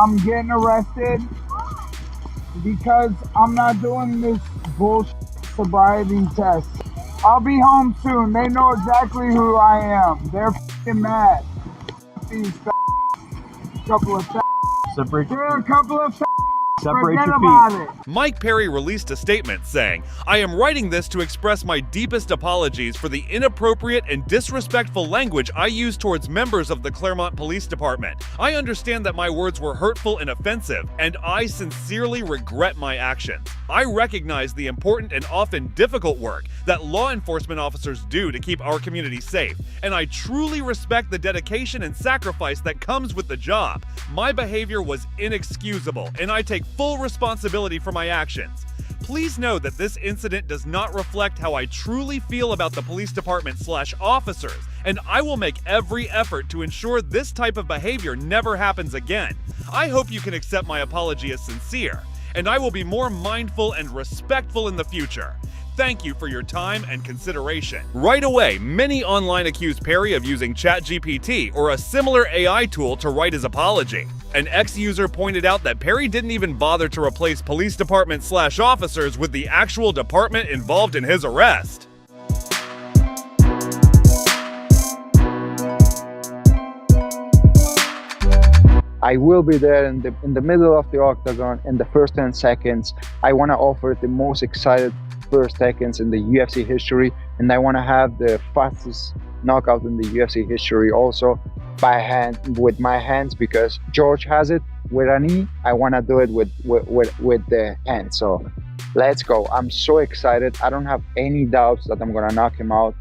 I'm getting arrested because I'm not doing this bullshit sobriety test. I'll be home soon. They know exactly who I am. They're f***ing mad. These couple of Separate. They're a couple of Separate forget your about feet. it. Mike Perry released a statement saying, "I am writing this to express my deepest apologies for the inappropriate and disrespectful language I used towards members of the Claremont Police Department. I understand that my words were hurtful and offensive, and I sincerely regret my actions. I recognize the important and often difficult work that law enforcement officers do to keep our community safe, and I truly respect the dedication and sacrifice that comes with the job. My behavior was inexcusable, and I take full responsibility for my actions. Please know that this incident does not reflect how I truly feel about the police department/officers, and I will make every effort to ensure this type of behavior never happens again. I hope you can accept my apology as sincere, and I will be more mindful and respectful in the future. Thank you for your time and consideration." Right away, many online accused Perry of using ChatGPT or a similar AI tool to write his apology. An ex-user pointed out that Perry didn't even bother to replace police department/officers with the actual department involved in his arrest. I will be there in the middle of the octagon in the first 10 seconds. I want to offer the most excited first seconds in the UFC history, and I want to have the fastest knockout in the UFC history also by hand, with my hands, because George has it with a knee. I want to do it with the hand. So let's go. I'm so excited. I don't have any doubts that I'm gonna knock him out.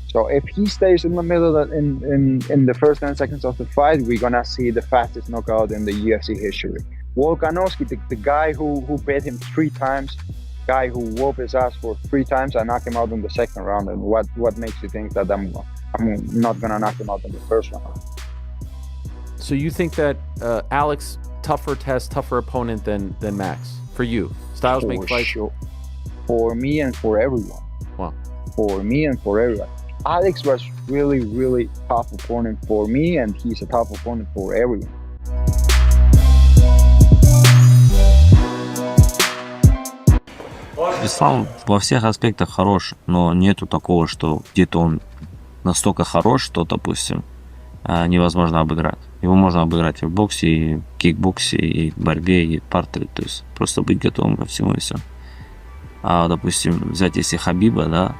So if he stays in the middle in the first 10 seconds of the fight, we're gonna see the fastest knockout in the UFC history. Volkanovski, the guy who beat him 3 times, guy who whooped his ass for 3 times, I knocked him out in the second round. And what makes you think that I'm not gonna knock him out in the first round? So you think that Alex, tougher test, tougher opponent than Max for you? Styles make fights. Sure. For me and for everyone. Wow. For me and for everyone. Alex was really, really tough opponent for me, and he's a tough opponent for everyone. Ислам во всех аспектах хорош, но нету такого, что где-то он настолько хорош, что, допустим, невозможно обыграть. Его можно обыграть и в боксе, и в кикбоксе, и в борьбе, и в партере. То есть просто быть готовым ко всему и все. А, допустим, взять если Хабиба, да,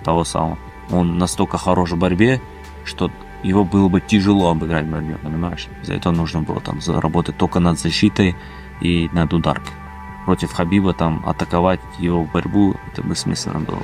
того самого, он настолько хорош в борьбе, что его было бы тяжело обыграть в борьбе, понимаешь? За это нужно было там заработать только над защитой и над ударкой. Против Хабиба там атаковать его в борьбу, это бессмысленно было.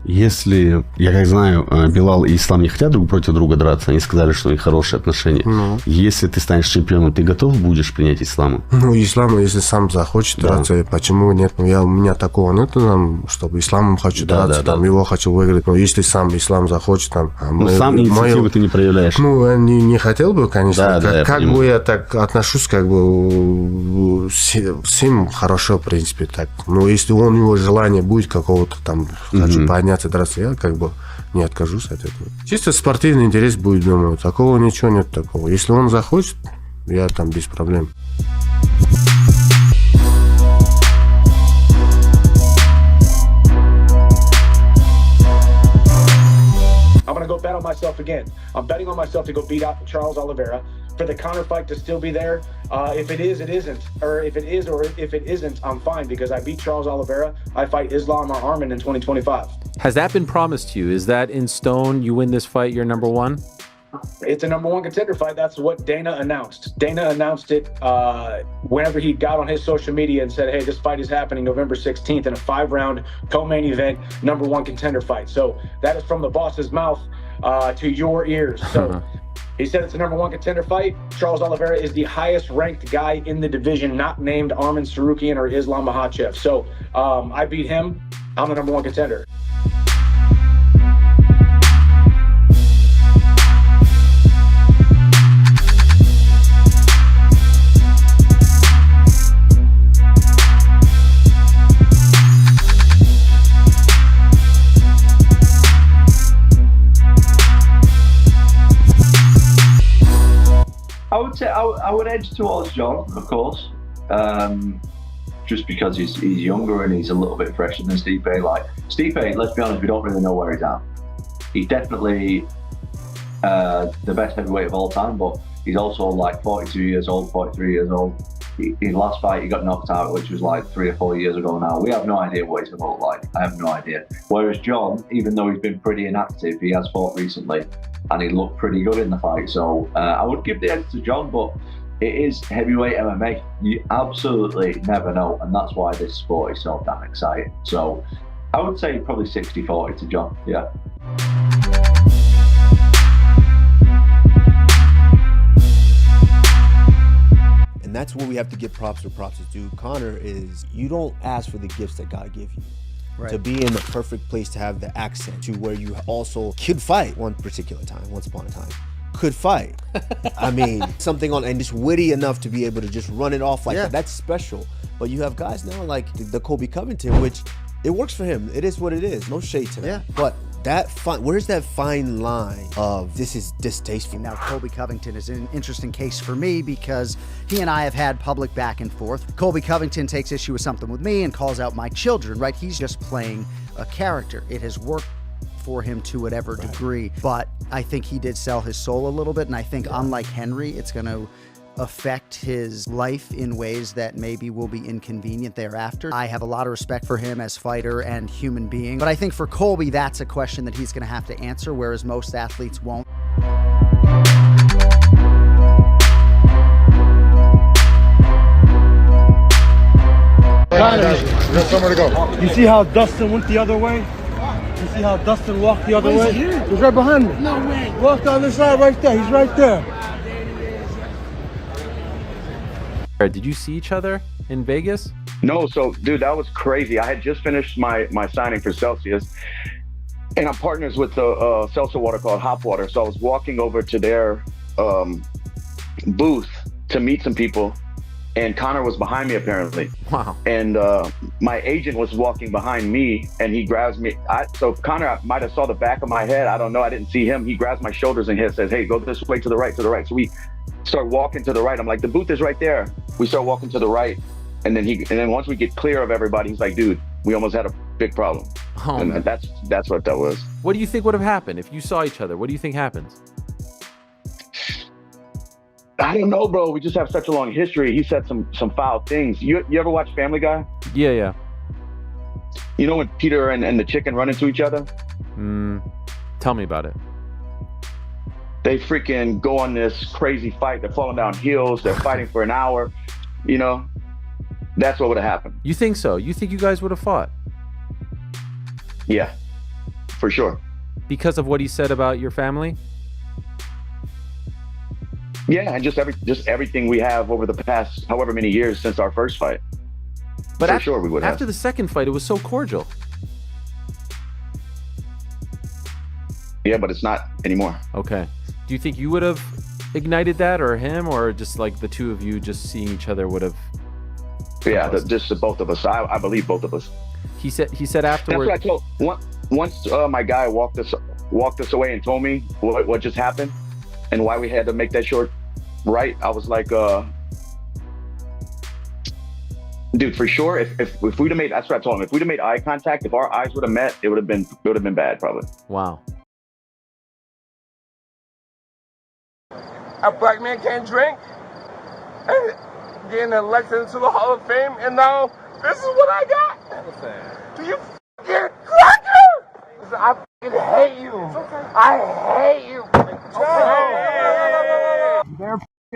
Если, я как знаю, Билал и Ислам не хотят друг против друга драться, они сказали, что у них хорошие отношения. Если ты станешь чемпионом, ты готов будешь принять Ислама? Ну, Ислам, если сам захочет драться, почему нет? У меня такого нет, там, чтобы Исламом хочу драться, там, его хочу выиграть. Но если сам Ислам захочет, там... сам инициативу ты не проявляешь. Ну, не хотел бы, конечно. Как бы я так отношусь, как бы всем хорошо, в принципе, так. Но если у него желание будет какого-то там, хочу подняться, драться, я как бы не откажусь от этого. Чисто спортивный интерес будет, думаю. Такого ничего нет такого. Если он захочет, я там без проблем. I'm going to go bet on myself again. I'm betting on myself to go beat out Charles Oliveira. For the Conor fight to still be there, if it is, it isn't. Or if it is, or if it isn't, I'm fine because I beat Charles Oliveira. I fight Islam or Arman in 2025. Has that been promised to you? Is that in stone? You win this fight, you're number one? It's a number one contender fight. That's what Dana announced. Dana announced it whenever he got on his social media and said, hey, this fight is happening November 16th in a 5-round co-main event, number one contender fight. So that is from the boss's mouth to your ears. So he said it's a number one contender fight. Charles Oliveira is the highest ranked guy in the division, not named Arman Sarukian or Islam Makhachev. So I beat him. I'm the number one contender. I would edge towards John, of course, just because he's younger and he's a little bit fresher than Stipe. Like Stipe, let's be honest, we don't really know where he's at. He's definitely the best heavyweight of all time, but he's also like 42 years old, 43 years old. His last fight, he got knocked out, which was like 3 or 4 years ago now. We have no idea what he's going to look like. I have no idea. Whereas John, even though he's been pretty inactive, he has fought recently and he looked pretty good in the fight. So I would give the edge to John, but it is heavyweight MMA. You absolutely never know, and that's why this sport is so damn exciting. So I would say probably 60-40 to John, yeah. And that's where we have to give props where props is due. Conor is, you don't ask for the gifts that God gave you. Right. To be in the perfect place to have the accent, to where you also could fight once upon a time. Could fight. I mean, something on, and just witty enough to be able to just run it off like that. That's special. But you have guys now like the Colby Covington, which it works for him. It is what it is. No shade to that. But where's that fine line of this is distasteful? Now, Colby Covington is an interesting case for me because he and I have had public back and forth. Colby Covington takes issue with something with me and calls out my children, right? He's just playing a character. It has worked for him to whatever degree, but I think he did sell his soul a little bit, and I think unlike Henry, it's going to affect his life in ways that maybe will be inconvenient thereafter. I have a lot of respect for him as fighter and human being, but I think for Colby, that's a question that he's going to have to answer, whereas most athletes won't. There's somewhere to go. You see how Dustin went the other way? You see how Dustin walked the other way? He's right behind me. No way. Walk down this side right there. He's right there. Did you see each other in Vegas? No, so dude, that was crazy. I had just finished my signing for Celsius, and I'm partners with the seltzer water called Hop Water. So I was walking over to their booth to meet some people, and Conor was behind me apparently. Wow. And my agent was walking behind me, and he grabs me. So Conor might have saw the back of my head. I don't know. I didn't see him. He grabs my shoulders and he says, "Hey, go this way, to the right, to the right." So we start walking to the right. I'm like, the booth is right there. We start walking to the right, and then once we get clear of everybody, he's like, "Dude, we almost had a big problem." Oh, and man. that's what that was. What do you think would have happened if you saw each other? What do you think happens? I don't know, bro. We just have such a long history. He said some foul things. You ever watch Family Guy? Yeah. You know when Peter and the chicken run into each other? Tell me about it. They freaking go on this crazy fight. They're falling down hills. They're fighting for an hour. You know, that's what would have happened. You think so? You think you guys would have fought? Yeah, for sure. Because of what he said about your family? Yeah, and just everything we have over the past however many years since our first fight. But for sure we would have. After the second fight, it was so cordial. Yeah, but it's not anymore. Okay. Do you think you would have ignited that, or him, or just like the two of you just seeing each other would have? Yeah, just the both of us. I believe both of us. He said afterwards. That's what I told. Once my guy walked us away and told me what just happened and why we had to make that short right, I was like, dude, for sure. If we'd have made, that's what I told him. If we'd have made eye contact, if our eyes would have met, it would have been bad, probably. Wow. A black man can't drink and getting elected into the Hall of Fame, and now this is what I got. What's that? Do you fucking cracker? I fucking hate you. I hate you.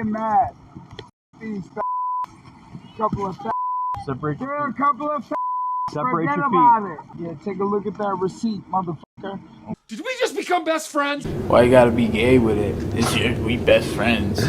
fucking mad. These couple of Separate your They're a feet. couple of Separate Forget your about feet. it. Yeah, take a look at that receipt, motherfucker. Did we just become best friends? Why you gotta be gay with it? We best friends.